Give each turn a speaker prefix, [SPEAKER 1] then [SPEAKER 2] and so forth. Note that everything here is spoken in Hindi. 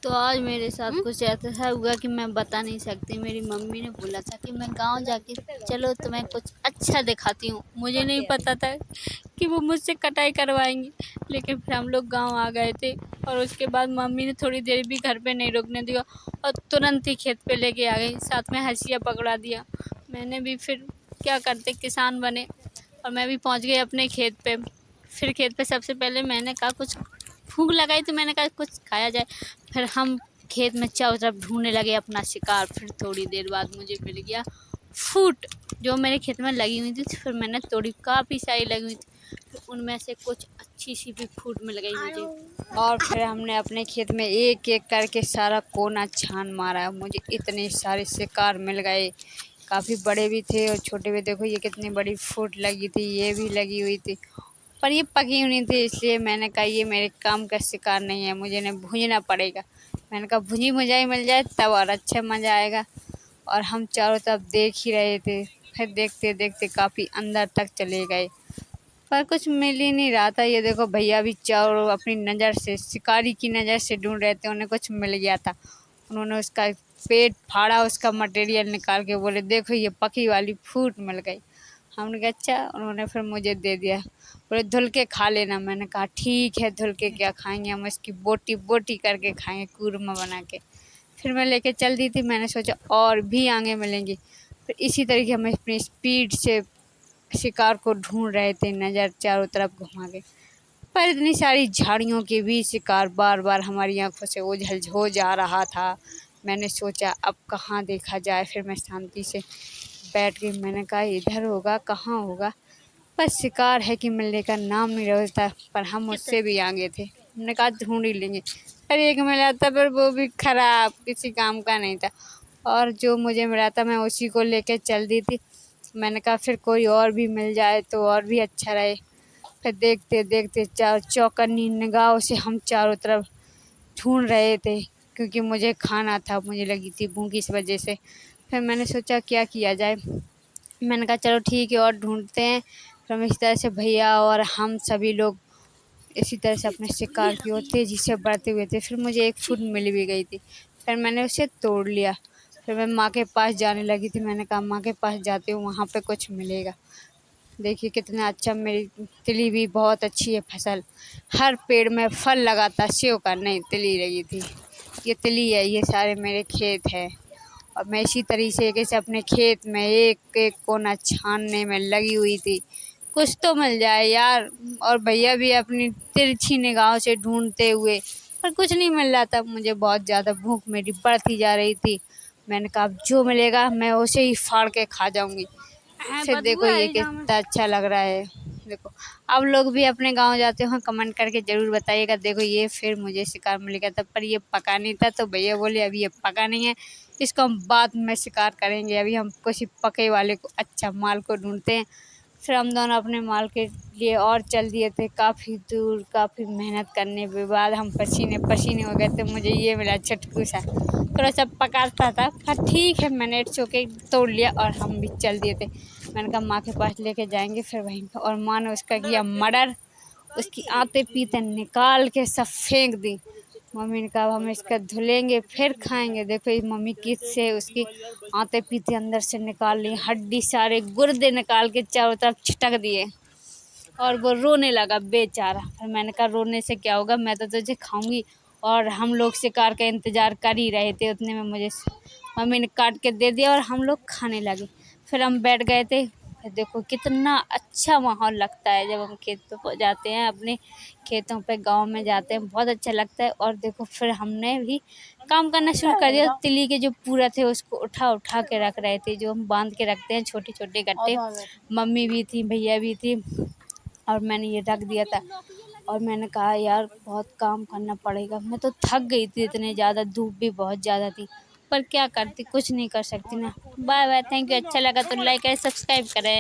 [SPEAKER 1] तो आज मेरे साथ कुछ ऐसा हुआ कि मैं बता नहीं सकती। मेरी मम्मी ने बोला था कि मैं गांव जाके चलो तुम्हें कुछ अच्छा दिखाती हूँ। मुझे नहीं पता था कि वो मुझसे कटाई करवाएंगी, लेकिन फिर हम लोग गांव आ गए थे। और उसके बाद मम्मी ने थोड़ी देर भी घर पे नहीं रुकने दिया और तुरंत ही खेत पे लेके आ गई, साथ में हंसिया पकड़ा दिया। मैंने भी फिर क्या करते, किसान बने और मैं भी पहुँच गई अपने खेत पे। फिर खेत पे सबसे पहले मैंने कहा कुछ भूख लगाई तो मैंने कहा कुछ खाया जाए। फिर हम खेत में चारों तरफ ढूंढने लगे अपना शिकार। फिर थोड़ी देर बाद मुझे मिल गया फूट, जो मेरे खेत में लगी हुई थी। फिर मैंने तोड़ी, काफ़ी सारी लगी हुई थी। फिर उनमें से कुछ अच्छी सी भी फूट मिल गई मुझे। और फिर हमने अपने खेत में एक एक करके सारा कोना छान मारा। मुझे इतने सारे शिकार मिल गए, काफ़ी बड़े भी थे और छोटे भी। देखो ये कितनी बड़ी फूट लगी थी, ये भी लगी हुई थी, पर ये पकी हुई थी। इसलिए मैंने कहा ये मेरे काम का शिकार नहीं है, मुझे इन्हें भूंजना पड़ेगा। मैंने कहा भुजी मुजाई मिल जाए तब और अच्छा मज़ा आएगा। और हम चारों तरफ देख ही रहे थे। फिर देखते देखते काफ़ी अंदर तक चले गए, पर कुछ मिल ही नहीं रहा था। ये देखो भैया भी चारों अपनी नज़र से, शिकारी की नज़र से ढूंढ रहे थे। उन्हें कुछ मिल गया था, उन्होंने उसका पेट फाड़ा, उसका मटेरियल निकाल के बोले देखो ये पकी वाली फूट मिल गई। हमने कहा अच्छा। उन्होंने फिर मुझे दे दिया, बोले धुल के खा लेना। मैंने कहा ठीक है, धुल के क्या खाएंगे, हम इसकी बोटी बोटी करके खाएंगे, कूरमा बना के। फिर मैं लेके चल दी थी। मैंने सोचा और भी आगे मिलेंगी। फिर इसी तरीके हम अपनी स्पीड से शिकार को ढूंढ रहे थे, नज़र चारों तरफ घुमा के। पर इतनी सारी झाड़ियों के बीच शिकार बार बार हमारी आंखों से ओझल हो जा रहा था। मैंने सोचा अब कहाँ देखा जाए। फिर मैं शांति से बैठ गई। मैंने कहा इधर होगा, कहाँ होगा। बस शिकार है कि मिलने का नाम नहीं रहता। पर हम उससे भी आगे थे। हमने कहा ढूंढ ही लेंगे। पर एक मिला था, पर वो भी खराब, किसी काम का नहीं था। और जो मुझे मिला था मैं उसी को लेके चल दी थी। मैंने कहा फिर कोई और भी मिल जाए तो और भी अच्छा रहे। फिर देखते देखते चौकन्नी निगाहों से हम चारों तरफ ढूंढ रहे थे, क्योंकि मुझे खाना था, मुझे लगी थी भूख इस वजह से। फिर मैंने सोचा क्या किया जाए। मैंने कहा चलो ठीक है और ढूंढते हैं। फिर हम इस तरह से भैया और हम सभी लोग इसी तरह से अपने शिकार की ओर तेज़ी से बढ़ते हुए थे। फिर मुझे एक फूट मिल भी गई थी, फिर मैंने उसे तोड़ लिया। फिर मैं माँ के पास जाने लगी थी। मैंने कहा माँ के पास जाती हूँ, वहाँ पे कुछ मिलेगा। देखिए कितना अच्छा, मेरी तिली भी बहुत अच्छी है। फसल हर पेड़ में फल लगाता, सेव का नहीं, तिली लगी थी। ये तिली है, ये सारे मेरे खेत है। और मैं इसी तरीके से अपने खेत में एक एक कोना छानने में लगी हुई थी, कुछ तो मिल जाए यार। और भैया भी अपनी तिरछी निगाहों से ढूंढते हुए, पर कुछ नहीं मिल रहा था। मुझे बहुत ज़्यादा भूख मेरी बढ़ती जा रही थी। मैंने कहा जो मिलेगा मैं उसे ही फाड़ के खा जाऊंगी। फिर देखो ये कितना अच्छा लग रहा है। देखो आप लोग भी अपने गांव जाते हो, कमेंट करके ज़रूर बताइएगा। देखो ये फिर मुझे शिकार मिल गया था, पर ये पका नहीं था। तो भैया बोले अभी ये पका नहीं है, इसको हम बाद में शिकार करेंगे, अभी हम किसी पके वाले को, अच्छा माल को ढूंढते हैं। फिर हम दोनों अपने माल के लिए और चल दिए थे काफ़ी दूर। काफ़ी मेहनत करने के बाद हम पसीने पसीने हो गए थे। मुझे ये मिला चटकू सा, थोड़ा सा पकाता था, पर ठीक है मैंने चौके तोड़ लिया और हम भी चल दिए थे। मैंने कहा माँ के पास लेके जाएंगे फिर वहीं पर। और माँ ने उसका किया मर्डर, उसकी आते पीते निकाल के सब फेंक दी। मम्मी ने कहा हम इसका धुलेंगे फिर खाएंगे। देखो ये मम्मी किस से उसकी आते पीते अंदर से निकाल ली, हड्डी सारे गुर्दे निकाल के चारों तरफ छिटक दिए। और वो रोने लगा बेचारा। फिर मैंने कहा रोने से क्या होगा, मैं तो तुझे खाऊंगी। और हम लोग शिकार का इंतज़ार कर ही रहे थे, उतने में मुझे मम्मी ने काट के दे दिया और हम लोग खाने लगे। फिर हम बैठ गए थे। फिर देखो कितना अच्छा माहौल लगता है जब हम खेतों पर जाते हैं, अपने खेतों पे गांव में जाते हैं, बहुत अच्छा लगता है। और देखो फिर हमने भी काम करना शुरू कर दिया। तिली के जो पूरा थे उसको उठा उठा के रख रहे थे, जो हम बांध के रखते हैं छोटे छोटे गट्टे। मम्मी भी थी, भैया भी थी, और मैंने ये रख दिया था। और मैंने कहा यार बहुत काम करना पड़ेगा, मैं तो थक गई थी, इतने ज़्यादा धूप भी बहुत ज़्यादा थी। पर क्या करती, कुछ नहीं कर सकती ना। Bye bye, thank you. अच्छा लगा तो लाइक करें, सब्सक्राइब करें।